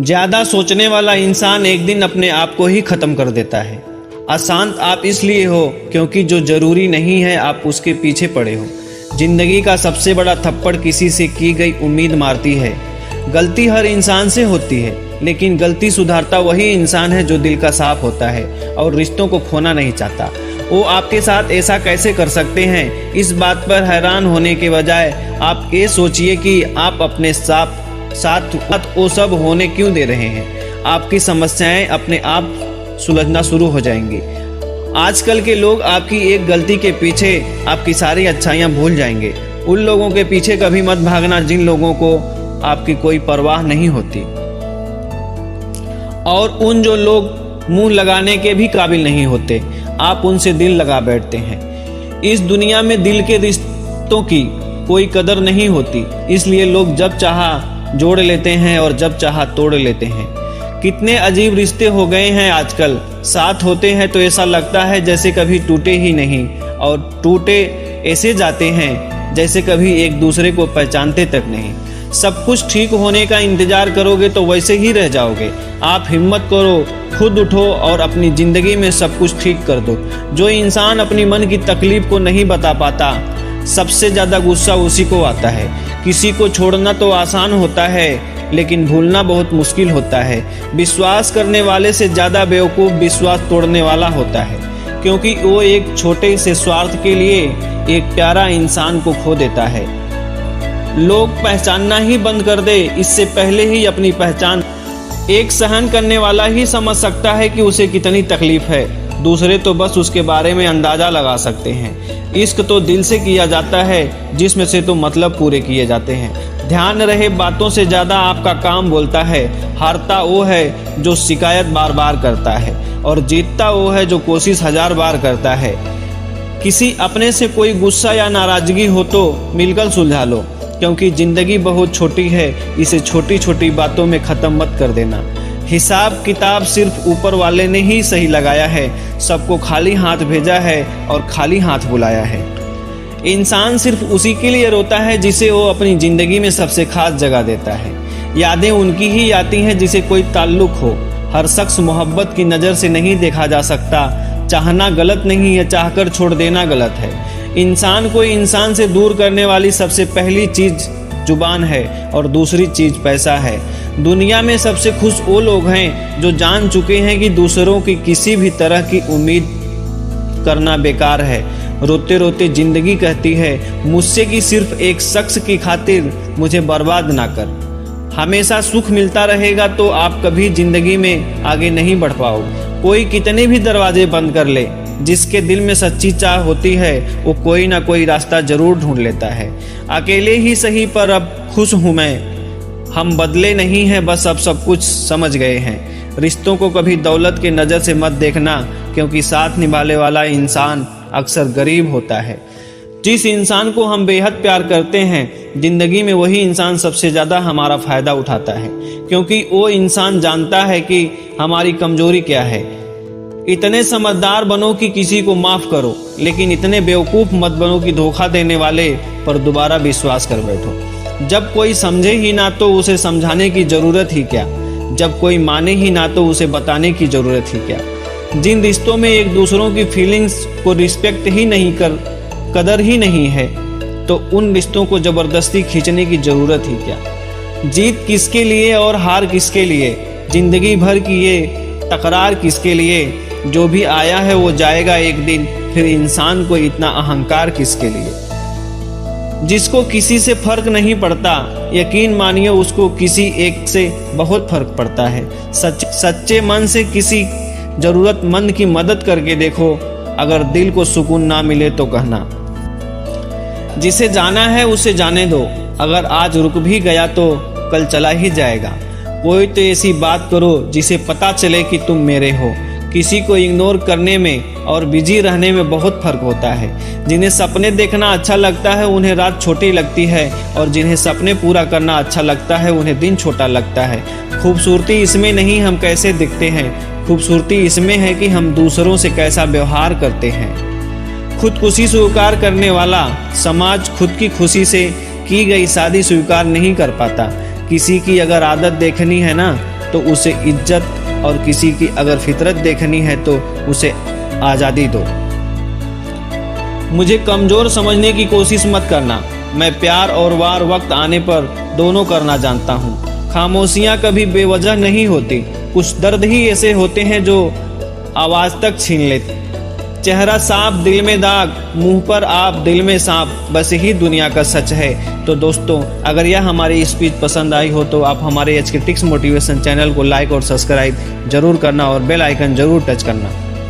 ज्यादा सोचने वाला इंसान एक दिन अपने आप को ही खत्म कर देता है। अशांत आप इसलिए हो क्योंकि जो जरूरी नहीं है आप उसके पीछे पड़े हो। जिंदगी का सबसे बड़ा थप्पड़ किसी से की गई उम्मीद मारती है। गलती हर इंसान से होती है, लेकिन गलती सुधारता वही इंसान है जो दिल का साफ होता है और रिश्तों को खोना नहीं चाहता। वो आपके साथ ऐसा कैसे कर सकते हैं, इस बात पर हैरान होने के बजाय आप ये सोचिए कि आप अपने साथ वो सब होने क्यों दे रहे हैं। आपकी समस्याएं अपने आप सुलझना शुरू हो जाएंगी। आजकल के लोग आपकी एक गलती के पीछे आपकी सारी अच्छाइयां भूल जाएंगे। उन लोगों के पीछे कभी मत भागना जिन लोगों को आपकी कोई परवाह नहीं होती, और उन जो लोग मुंह लगाने के भी काबिल नहीं होते, आप उनसे दिल लगा बैठते हैं। इस दुनिया में दिल के रिश्तों की कोई कदर नहीं होती, इसलिए लोग जब चाहा जोड़ लेते हैं और जब चाहा तोड़ लेते हैं। कितने अजीब रिश्ते हो गए हैं आजकल। साथ होते हैं तो ऐसा लगता है जैसे कभी टूटे ही नहीं, और टूटे ऐसे जाते हैं जैसे कभी एक दूसरे को पहचानते तक नहीं। सब कुछ ठीक होने का इंतजार करोगे तो वैसे ही रह जाओगे। आप हिम्मत करो, खुद उठो और अपनी जिंदगी में सब कुछ ठीक कर दो। जो इंसान अपनी मन की तकलीफ को नहीं बता पाता, सबसे ज्यादा गुस्सा उसी को आता है। किसी को छोड़ना तो आसान होता है, लेकिन भूलना बहुत मुश्किल होता है। विश्वास करने वाले से ज्यादा बेवकूफ विश्वास तोड़ने वाला होता है, क्योंकि वो एक छोटे से स्वार्थ के लिए एक प्यारा इंसान को खो देता है। लोग पहचानना ही बंद कर दे इससे पहले ही अपनी पहचान एक सहन करने वाला ही समझ सकता है कि उसे कितनी तकलीफ है। दूसरे तो बस उसके बारे में अंदाजा लगा सकते हैं। इश्क तो दिल से किया जाता है, जिसमें से तो मतलब पूरे किए जाते हैं। ध्यान रहे, बातों से ज्यादा आपका काम बोलता है। हारता वो है जो शिकायत बार बार करता है, और जीतता वो है जो कोशिश 1000 बार करता है। किसी अपने से कोई गुस्सा या नाराजगी हो तो मिलकर सुलझा लो, क्योंकि जिंदगी बहुत छोटी है। इसे छोटी छोटी बातों में खत्म मत कर देना। हिसाब किताब सिर्फ ऊपर वाले ने ही सही लगाया है। सबको खाली हाथ भेजा है और खाली हाथ बुलाया है। इंसान सिर्फ उसी के लिए रोता है जिसे वो अपनी जिंदगी में सबसे खास जगह देता है। यादें उनकी ही आती हैं जिसे कोई ताल्लुक हो। हर शख्स मोहब्बत की नज़र से नहीं देखा जा सकता। चाहना गलत नहीं है, चाहकर छोड़ देना गलत है। इंसान को इंसान से दूर करने वाली सबसे पहली चीज जुबान है, और दूसरी चीज पैसा है। दुनिया में सबसे खुश वो लोग हैं जो जान चुके हैं कि दूसरों की किसी भी तरह की उम्मीद करना बेकार है। रोते रोते जिंदगी कहती है मुझसे कि सिर्फ एक शख्स की खातिर मुझे बर्बाद ना कर। हमेशा सुख मिलता रहेगा तो आप कभी जिंदगी में आगे नहीं बढ़ पाओगे। कोई कितने भी दरवाजे बंद कर ले, जिसके दिल में सच्ची चाह होती है वो कोई ना कोई रास्ता जरूर ढूंढ लेता है। अकेले ही सही पर अब खुश हूँ मैं। हम बदले नहीं हैं, बस अब सब कुछ समझ गए हैं। रिश्तों को कभी दौलत के नज़र से मत देखना, क्योंकि साथ निभाने वाला इंसान अक्सर गरीब होता है। जिस इंसान को हम बेहद प्यार करते हैं, जिंदगी में वही इंसान सबसे ज़्यादा हमारा फ़ायदा उठाता है, क्योंकि वो इंसान जानता है कि हमारी कमजोरी क्या है। इतने समझदार बनो कि किसी को माफ़ करो, लेकिन इतने बेवकूफ़ मत बनो कि धोखा देने वाले पर दोबारा विश्वास कर बैठो। जब कोई समझे ही ना तो उसे समझाने की ज़रूरत ही क्या। जब कोई माने ही ना तो उसे बताने की ज़रूरत ही क्या। जिन रिश्तों में एक दूसरों की फीलिंग्स को रिस्पेक्ट ही नहीं कदर ही नहीं है, तो उन रिश्तों को ज़बरदस्ती खींचने की ज़रूरत ही क्या। जीत किसके लिए और हार किसके लिए, जिंदगी भर की ये तकरार किसके लिए। जो भी आया है वो जाएगा एक दिन, फिर इंसान को इतना अहंकार किसके लिए। जिसको किसी से फर्क नहीं पड़ता, यकीन मानिए उसको किसी एक से बहुत फर्क पड़ता है। सच्चे मन से किसी जरूरतमंद की मदद करके देखो। अगर दिल को सुकून ना मिले तो कहना। जिसे जाना है उसे जाने दो। अगर आज रुक भी गया तो कल चला ही जाएगा। कोई तो ऐसी बात करो जिसे पता चले कि तुम मेरे हो। किसी को इग्नोर करने में और बिजी रहने में बहुत फर्क होता है। जिन्हें सपने देखना अच्छा लगता है उन्हें रात छोटी लगती है, और जिन्हें सपने पूरा करना अच्छा लगता है उन्हें दिन छोटा लगता है। खूबसूरती इसमें नहीं हम कैसे दिखते हैं, खूबसूरती इसमें है कि हम दूसरों से कैसा व्यवहार करते हैं। खुदकुशी स्वीकार करने वाला समाज खुद की खुशी से की गई शादी स्वीकार नहीं कर पाता। किसी की अगर आदत देखनी है ना तो उसे इज्जत और किसी की अगर फितरत देखनी है तो उसे आज़ादी दो। मुझे कमज़ोर समझने की कोशिश मत करना। मैं प्यार और वार वक्त आने पर दोनों करना जानता हूँ। खामोशियाँ कभी बेवजह नहीं होती, कुछ दर्द ही ऐसे होते हैं जो आवाज़ तक छीन लेते। चेहरा साफ दिल में दाग, मुंह पर आप दिल में सांप, बस यही दुनिया का सच है। तो दोस्तों, अगर यह हमारी स्पीच पसंद आई हो तो आप हमारे HK टिक्स मोटिवेशन चैनल को लाइक और सब्सक्राइब जरूर करना और बेल आइकन जरूर टच करना।